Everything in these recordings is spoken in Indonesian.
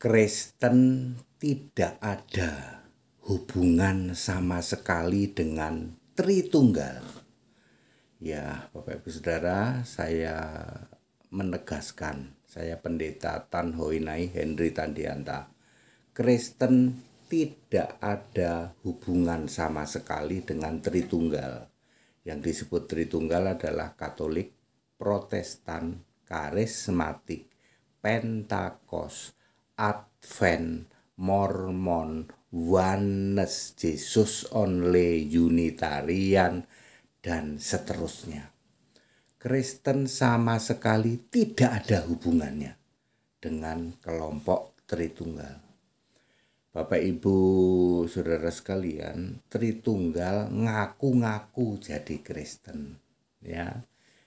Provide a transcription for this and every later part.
Kristen tidak ada hubungan sama sekali dengan Tritunggal. Ya, Bapak Ibu Saudara, saya menegaskan, saya Pendeta Tan Hoinai Henry Tandianta. Kristen tidak ada hubungan sama sekali dengan Tritunggal. Yang disebut Tritunggal adalah Katolik, Protestan, Karismatik, Pentakos, Advent, Mormon, Oneness, Jesus Only, Unitarian, dan seterusnya. Kristen sama sekali tidak ada hubungannya dengan kelompok Tritunggal. Bapak Ibu Saudara sekalian, Tritunggal ngaku-ngaku jadi Kristen, ya.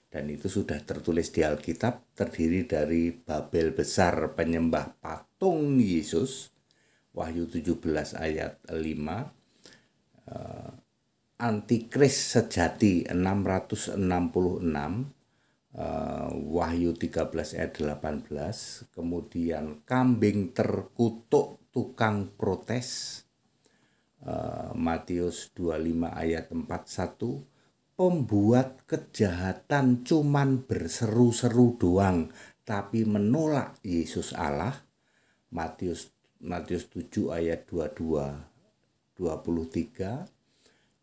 Dan itu sudah tertulis di Alkitab, terdiri dari Babel besar penyembah patung Yesus, Wahyu 17 ayat 5, Antikris sejati 666, Wahyu 13 ayat 18, kemudian kambing terkutuk tukang protes, Matius 25 ayat 41, pembuat kejahatan cuman berseru-seru doang tapi menolak Yesus Allah, Matius 7 ayat 22 23,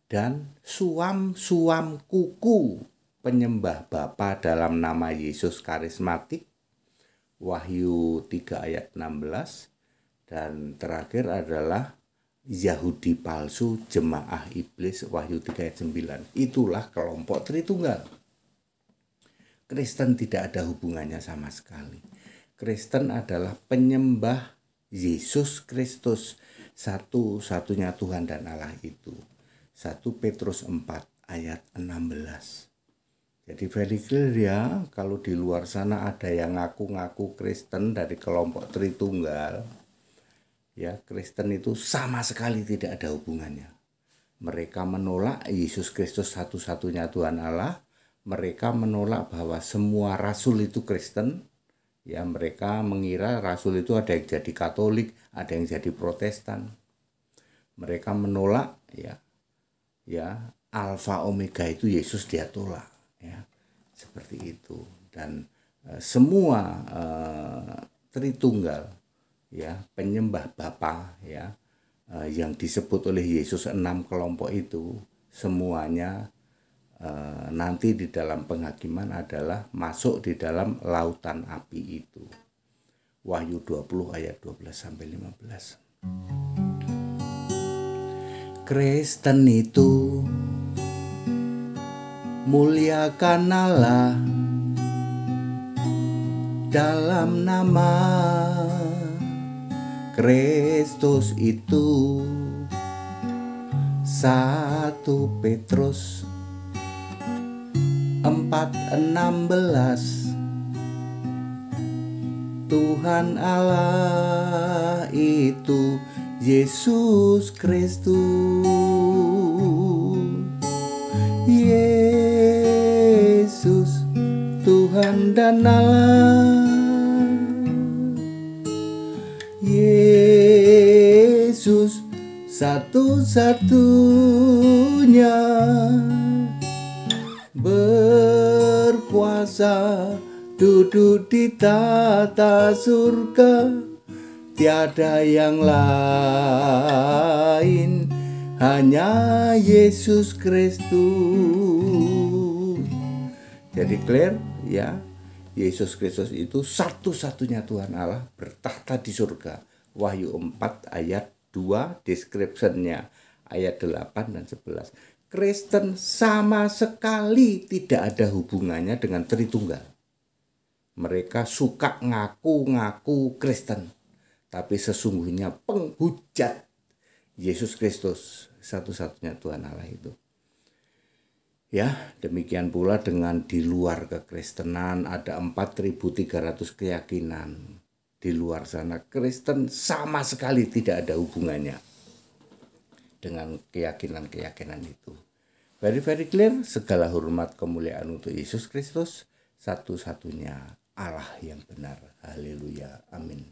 dan suam-suam kuku penyembah Bapa dalam nama Yesus karismatik, Wahyu 3 ayat 16, dan terakhir adalah Yahudi palsu, jemaah iblis, Wahyu 3 ayat 9. Itulah kelompok Tritunggal. Kristen tidak ada hubungannya sama sekali. Kristen adalah penyembah Yesus Kristus, satu-satunya Tuhan dan Allah itu. 1 Petrus 4 ayat 16. Jadi very clear ya, kalau di luar sana ada yang ngaku-ngaku Kristen dari kelompok Tritunggal, ya, Kristen itu sama sekali tidak ada hubungannya. Mereka menolak Yesus Kristus satu-satunya Tuhan Allah. Mereka menolak bahwa semua rasul itu Kristen. Ya, mereka mengira rasul itu ada yang jadi Katolik, ada yang jadi Protestan. Mereka menolak ya Alfa Omega itu Yesus dia tolak, ya. Seperti itu. Dan semua Tritunggal, ya, penyembah Bapa, ya, yang disebut oleh Yesus 6 kelompok itu semuanya nanti di dalam penghakiman adalah masuk di dalam lautan api itu. Wahyu 20 ayat 12 sampai 15. Kristen itu muliakan Allah dalam nama Kristus itu. 1 Petrus 4:16, Tuhan Allah itu Yesus Kristus. Yesus Tuhan dan Allah. Yesus satu-satunya berkuasa duduk di tata surga, tiada yang lain, hanya Yesus Kristus. Jadi clear ya, Yesus Kristus itu satu-satunya Tuhan Allah bertahta di surga. Wahyu 4 ayat 2, description-nya ayat 8 dan 11. Kristen sama sekali tidak ada hubungannya dengan Tritunggal. Mereka suka ngaku-ngaku Kristen, tapi sesungguhnya penghujat Yesus Kristus, satu-satunya Tuhan Allah itu. Ya, demikian pula dengan di luar kekristenan ada 4.300 keyakinan. Di luar sana Kristen sama sekali tidak ada hubungannya dengan keyakinan-keyakinan itu. Very clear, segala hormat kemuliaan untuk Yesus Kristus, satu-satunya Allah yang benar. Haleluya, amin.